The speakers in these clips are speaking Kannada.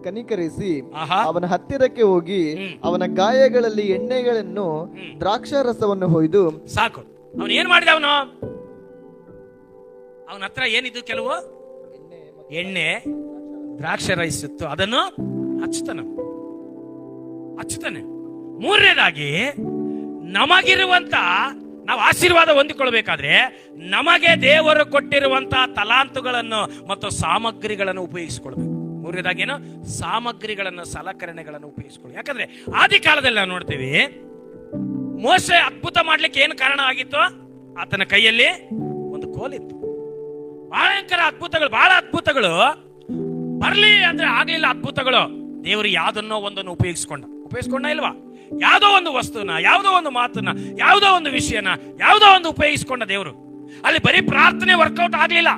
ಕನಿಕರಿಸಿ ಆಹಾ. ಅವನ ಹತ್ತಿರಕ್ಕೆ ಹೋಗಿ ಅವನ ಗಾಯಗಳಲ್ಲಿ ಎಣ್ಣೆಗಳನ್ನು ದ್ರಾಕ್ಷಾರಸವನ್ನು ಹೊಯ್ದು ಸಾಕು. ಅವನು ಏನ್ ಮಾಡಿದ? ಅವನ ಹತ್ರ ಏನಿದ್ದು? ಕೆಲವು ಎಣ್ಣೆ, ದ್ರಾಕ್ಷಾರಸ, ಅದನ್ನು ಹಚ್ಚುತ್ತಾನೆ. ಮೂರನೇದಾಗಿ, ನಮಗಿರುವಂತ ನಾವು ಆಶೀರ್ವಾದ ಹೊಂದಿಕೊಳ್ಬೇಕಾದ್ರೆ ನಮಗೆ ದೇವರು ಕೊಟ್ಟಿರುವಂತಹ ತಲಾಂತುಗಳನ್ನು ಮತ್ತು ಸಾಮಗ್ರಿಗಳನ್ನು ಉಪಯೋಗಿಸಿಕೊಳ್ಬೇಕು. ಮೂರನೇದಾಗಿ ಏನು? ಸಾಮಗ್ರಿಗಳನ್ನು, ಸಲಕರಣೆಗಳನ್ನು ಉಪಯೋಗಿಸಿಕೊಳ್ಳಿ. ಯಾಕಂದ್ರೆ ಆದಿ ಕಾಲದಲ್ಲಿ ನಾವು ನೋಡ್ತೀವಿ, ಮೋಶೆ ಅದ್ಭುತ ಮಾಡ್ಲಿಕ್ಕೆ ಏನು ಕಾರಣ ಆಗಿತ್ತು? ಆತನ ಕೈಯಲ್ಲಿ ಒಂದು ಕೋಲಿತ್ತು. ಭಯಂಕರ ಬಹಳ ಅದ್ಭುತಗಳು ಬರ್ಲಿ ಅಂದ್ರೆ ಆಗ್ಲಿಲ್ಲ. ಅದ್ಭುತಗಳು ದೇವರು ಯಾವ್ದನ್ನೋ ಒಂದನ್ನು ಉಪಯೋಗಿಸ್ಕೊಂಡ ಇಲ್ವಾ? ಯಾವುದೋ ಒಂದು ವಸ್ತುನ, ಯಾವುದೋ ಒಂದು ಮಾತನ್ನ, ಯಾವುದೋ ಒಂದು ವಿಷಯನ, ಯಾವುದೋ ಒಂದು ಉಪಯೋಗಿಸ್ಕೊಂಡ ದೇವರು. ಅಲ್ಲಿ ಬರೀ ಪ್ರಾರ್ಥನೆ ವರ್ಕೌಟ್ ಆಗ್ಲಿಲ್ಲ,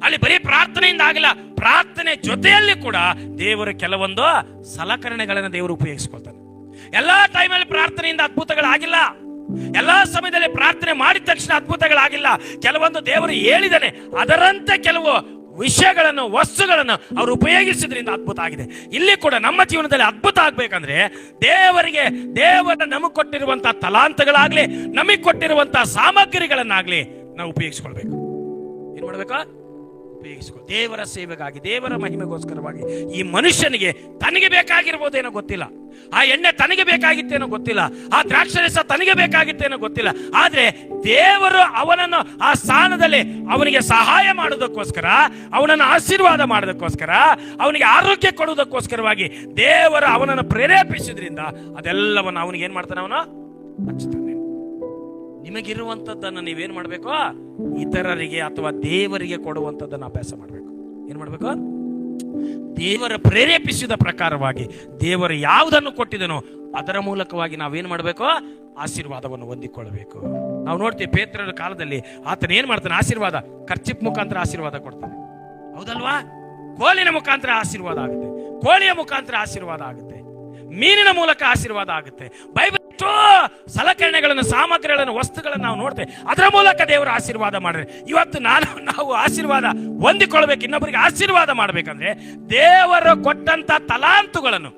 ಅಲ್ಲಿ ಬರೀ ಪ್ರಾರ್ಥನೆಯಿಂದ ಆಗಿಲ್ಲ, ಪ್ರಾರ್ಥನೆ ಜೊತೆಯಲ್ಲಿ ಕೂಡ ದೇವರು ಕೆಲವೊಂದು ಸಲಕರಣೆಗಳನ್ನ ದೇವರು ಉಪಯೋಗಿಸ್ಕೊಳ್ತಾನೆ. ಎಲ್ಲಾ ಟೈಮಲ್ಲಿ ಪ್ರಾರ್ಥನೆಯಿಂದ ಅದ್ಭುತಗಳಾಗಿಲ್ಲ, ಎಲ್ಲಾ ಸಮಯದಲ್ಲಿ ಪ್ರಾರ್ಥನೆ ಮಾಡಿದ ತಕ್ಷಣ ಅದ್ಭುತಗಳಾಗಿಲ್ಲ. ಕೆಲವೊಂದು ದೇವರು ಹೇಳಿದಾನೆ, ಅದರಂತೆ ಕೆಲವು ವಿಷಯಗಳನ್ನು, ವಸ್ತುಗಳನ್ನು ಅವರು ಉಪಯೋಗಿಸಿದ್ರಿಂದ ಅದ್ಭುತ ಆಗಿದೆ. ಇಲ್ಲಿ ಕೂಡ ನಮ್ಮ ಜೀವನದಲ್ಲಿ ಅದ್ಭುತ ಆಗ್ಬೇಕಂದ್ರೆ ದೇವರ ನಮಗೆ ಕೊಟ್ಟಿರುವಂತಹ ತಲಾಂತಗಳಾಗ್ಲಿ, ನಮಗೆ ಕೊಟ್ಟಿರುವಂತಹ ಸಾಮಗ್ರಿಗಳನ್ನಾಗ್ಲಿ ನಾವು ಉಪಯೋಗಿಸ್ಕೊಳ್ಬೇಕು. ಏನ್ ಮಾಡ್ಬೇಕು? ದೇವರ ಸೇವೆಗಾಗಿ, ದೇವರ ಮಹಿಮೆಗೋಸ್ಕರವಾಗಿ. ಈ ಮನುಷ್ಯನಿಗೆ ತನಗೆ ಬೇಕಾಗಿರ್ಬೋದೇನೋ ಗೊತ್ತಿಲ್ಲ, ಆ ಎಣ್ಣೆ ತನಗೆ ಬೇಕಾಗಿತ್ತೇನೋ ಗೊತ್ತಿಲ್ಲ, ಆ ದ್ರಾಕ್ಷಾರಸ ತನಗೆ ಬೇಕಾಗಿತ್ತೇನೋ ಗೊತ್ತಿಲ್ಲ, ಆದ್ರೆ ದೇವರು ಅವನನ್ನು ಆ ಸ್ಥಾನದಲ್ಲಿ ಅವನಿಗೆ ಸಹಾಯ ಮಾಡೋದಕ್ಕೋಸ್ಕರ, ಅವನನ್ನು ಆಶೀರ್ವಾದ ಮಾಡೋದಕ್ಕೋಸ್ಕರ, ಅವನಿಗೆ ಆರೋಗ್ಯ ಕೊಡುವುದಕ್ಕೋಸ್ಕರವಾಗಿ ದೇವರು ಅವನನ್ನು ಪ್ರೇರೇಪಿಸಿದ್ರಿಂದ ಅದೆಲ್ಲವನ್ನು ಅವನಿಗೆ ಏನ್ ಮಾಡ್ತಾನೆ? ಅವನು ಹಚ್ಚುತ್ತಾನೆ. ನಿಮಗಿರುವಂತದ್ದನ್ನು ನೀವೇನ್ ಮಾಡ್ಬೇಕು? ಇತರರಿಗೆ ಅಥವಾ ದೇವರಿಗೆ ಕೊಡುವಂತದ್ದನ್ನು ಅಭ್ಯಾಸ ಮಾಡ್ಬೇಕು. ಏನ್ ಮಾಡ್ಬೇಕು? ದೇವರ ಪ್ರೇರೇಪಿಸಿದ ಪ್ರಕಾರವಾಗಿ ದೇವರು ಯಾವುದನ್ನು ಕೊಟ್ಟಿದನೋ ಅದರ ಮೂಲಕವಾಗಿ ನಾವೇನ್ ಮಾಡ್ಬೇಕು? ಆಶೀರ್ವಾದವನ್ನು ಹೊಂದಿಕೊಳ್ಳಬೇಕು. ನಾವು ನೋಡ್ತೀವಿ, ಪೇತ್ರರ ಕಾಲದಲ್ಲಿ ಆತನ ಏನ್ ಮಾಡ್ತಾನೆ? ಆಶೀರ್ವಾದ ಕರ್ಚಿಪ್ ಮುಖಾಂತರ ಆಶೀರ್ವಾದ ಕೊಡ್ತಾನೆ, ಹೌದಲ್ವಾ? ಕೋಲಿನ ಮುಖಾಂತರ ಆಶೀರ್ವಾದ ಆಗುತ್ತೆ, ಕೋಳಿಯ ಮುಖಾಂತರ ಆಶೀರ್ವಾದ ಆಗುತ್ತೆ, ಮೀನಿನ ಮೂಲಕ ಆಶೀರ್ವಾದ ಆಗುತ್ತೆ. ಬೈಬಲ್ ಸಲಕರಣೆಗಳನ್ನು, ಸಾಮಗ್ರಿಗಳನ್ನು, ವಸ್ತುಗಳನ್ನು ನಾವು ನೋಡ್ತೇವೆ, ಅದರ ಮೂಲಕ ದೇವರು ಆಶೀರ್ವಾದ ಮಾಡಿದ್ರೆ ಇವತ್ತು ನಾವು ಆಶೀರ್ವಾದ ಹೊಂದಿಕೊಳ್ಬೇಕು. ಇನ್ನೊಬ್ಬರಿಗೆ ಆಶೀರ್ವಾದ ಮಾಡ್ಬೇಕಂದ್ರೆ ದೇವರು ಕೊಟ್ಟಂತ ತಲಾಂತುಗಳನ್ನು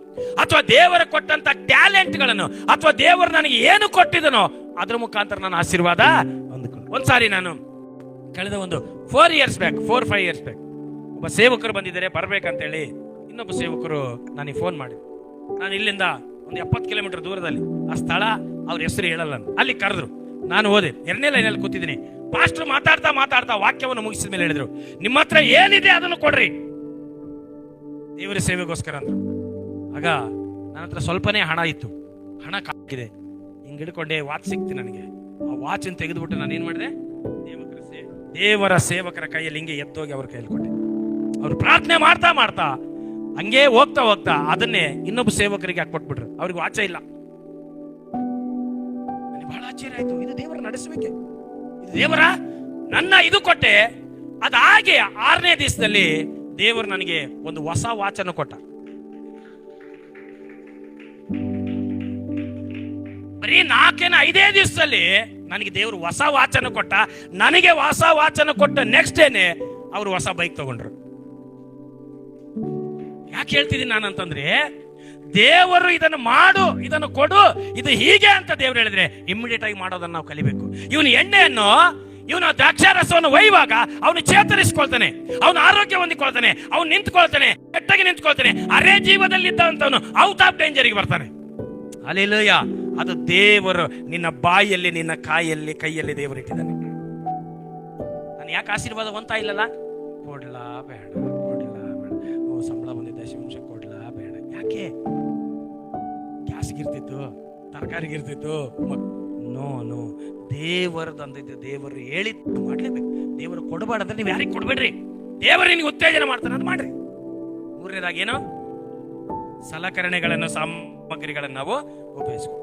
ಅಥವಾ ದೇವರ ಕೊಟ್ಟಂತ ಟ್ಯಾಲೆಂಟ್ಗಳನ್ನು ಅಥವಾ ದೇವರು ನನಗೆ ಏನು ಕೊಟ್ಟಿದನೋ ಅದ್ರ ಮುಖಾಂತರ ನಾನು ಆಶೀರ್ವಾದ ಹೊಂದಿಕೊಳ್ಳ. ಒಂದ್ಸಾರಿ ನಾನು ಕಳೆದ ಒಂದು 4-5 ಇಯರ್ಸ್ ಬ್ಯಾಕ್ ಒಬ್ಬ ಸೇವಕರು ಬಂದಿದ್ದಾರೆ, ಬರ್ಬೇಕಂತೇಳಿ. ಇನ್ನೊಬ್ಬ ಸೇವಕರು ನನಗೆ ಫೋನ್ ಮಾಡಿ, ನಾನು ಇಲ್ಲಿಂದ ಒಂದು 70 ಕಿಲೋಮೀಟರ್ ದೂರದಲ್ಲಿ ಆ ಸ್ಥಳ, ಅವ್ರ ಹೆಸರು ಹೇಳಲ್ಲ, ಅಲ್ಲಿ ಕರೆದ್ರು. ನಾನು ಹೋದೆ, 2ನೇ ಲೈನಲ್ಲಿ ಕೂತಿದ್ದೀನಿ. ಪಾಸ್ಟರ್ ಮಾತಾಡ್ತಾ ವಾಕ್ಯವನ್ನು ಮುಗಿಸಿದ ಮೇಲೆ ಹೇಳಿದ್ರು, ನಿಮ್ಮ ಹತ್ರ ಏನಿದೆ ಅದನ್ನು ಕೊಡ್ರಿ ದೇವರ ಸೇವೆಗೋಸ್ಕರ ಅಂದ್ರು. ಆಗ ನನ್ನ ಹತ್ರ ಸ್ವಲ್ಪನೇ ಹಣ ಇತ್ತು, ಹಣ ಕಾಕಿದೆ. ಹಿಂಗ್ ಹಿಡ್ಕೊಂಡೆ ವಾಚ್ ಸಿಕ್ತಿ ನನಗೆ. ಆ ವಾಚ್ ತೆಗೆದುಬಿಟ್ಟು ನಾನು ಏನ್ ಮಾಡಿದೆ? ದೇವರ ಸೇವಕರ ಕೈಯಲ್ಲಿ ಹಿಂಗೆ ಎತ್ತೋಗಿ ಅವ್ರ ಕೈಯಲ್ಲಿ ಕೊಟ್ಟೆ. ಅವ್ರು ಪ್ರಾರ್ಥನೆ ಮಾಡ್ತಾ ಹಂಗೆ ಹೋಗ್ತಾ ಅದನ್ನೇ ಇನ್ನೊಬ್ಬ ಸೇವಕರಿಗೆ ಕೊಟ್ಬಿಟ್ರು. ಅವ್ರಿಗೆ ವಾಚ ಇಲ್ಲ. ನನಗೆ ಬಹಳ ಆಶ್ಚರ್ಯ ಆಯ್ತು. ಇದು ದೇವರ ನಡೆಸಬೇಕೆ? ಇದು ದೇವರ ಇದು ಕೊಟ್ಟೆ. ಅದಾಗೆ 6ನೇ ದಿವಸದಲ್ಲಿ ದೇವರು ನನಗೆ ಒಂದು ಹೊಸ ವಾಚನ್ನು ಕೊಟ್ಟ. ಬರೀ 4-5 ದಿವಸದಲ್ಲಿ ನನಗೆ ದೇವರು ಹೊಸ ವಾಚನ್ನು ಕೊಟ್ಟ. ನನಗೆ ಹೊಸ ವಾಚನ್ನು ಕೊಟ್ಟ ನೆಕ್ಸ್ಟ್ ಡೇನೆ ಅವರು ಹೊಸ ಬೈಕ್ ತಗೊಂಡ್ರು. ಯಾಕೆ ಹೇಳ್ತಿದ್ದೀನಿ ನಾನಂತಂದ್ರೆ, ದೇವರು ಇದನ್ನು ಮಾಡು, ಇದನ್ನು ಕೊಡು, ಇದು ಹೀಗೆ ಅಂತ ದೇವರು ಹೇಳಿದ್ರೆ ಇಮ್ಮಿಡಿಯೇಟ್ ಆಗಿ ಮಾಡೋದನ್ನ ನಾವು ಕಲಿಬೇಕು. ಇವನು ಎಣ್ಣೆಯನ್ನು, ಇವನು ದ್ರಾಕ್ಷಾರಸವನ್ನು ಒಯ್ಯುವಾಗ ಅವನು ಚೇತರಿಸಿಕೊಳ್ತಾನೆ, ಅವನು ಆರೋಗ್ಯ ಹೊಂದಿಕೊಳ್ತಾನೆ, ಅವನು ನಿಂತ್ಕೊಳ್ತಾನೆ, ಕೆಟ್ಟಾಗಿ ನಿಂತ್ಕೊಳ್ತಾನೆ. ಅರೆ ಜೀವದಲ್ಲಿದ್ದಂತವನು ಔಟ್ ಆಫ್ ಡೇಂಜರ್ಗೆ ಬರ್ತಾನೆ. ಹಲ್ಲೆಲೂಯ. ಅದು ದೇವರು ನಿನ್ನ ಬಾಯಲ್ಲಿ, ನಿನ್ನ ಕೈಯಲ್ಲಿ ದೇವರು ಇಟ್ಟಿದ್ದಾನೆ. ನಾನು ಯಾಕೆ ಆಶೀರ್ವಾದ ಹೊಂತಾ ಇಲ್ಲಲ್ಲ? ಕೊಡ್ಲಾ ಬೇಡ, ಸಂಬಳ ಬಂದಿದ್ದ ಶಿವಂಶ ಕೊಡ್ಲಾ ಬೇಡ. ಯಾಕೆ? ಗ್ಯಾಸ್ಗಿರ್ತಿತ್ತು, ತರಕಾರಿಗಿರ್ತಿತ್ತು. ನೋ ದೇವರದಂದಿದ್ದು ದೇವರು ಹೇಳಿ ಮಾಡ್ಲೇಬೇಕು. ದೇವರು ಕೊಡಬಾರ್ದಂದ್ರೆ ನೀವು ಯಾರಿಗೆ ಕೊಡ್ಬೇಡ್ರಿ, ದೇವರು ನಿಮಗೆ ಉತ್ತೇಜನ ಮಾಡ್ತಾನೆ, ಅದು ಮಾಡ್ರಿ. 3ನೇದಾಗಿ ಏನು? ಸಲಕರಣೆಗಳನ್ನು, ಸಾಮಗ್ರಿಗಳನ್ನು ನಾವು ಉಪಯೋಗಿಸ್ಕೊ.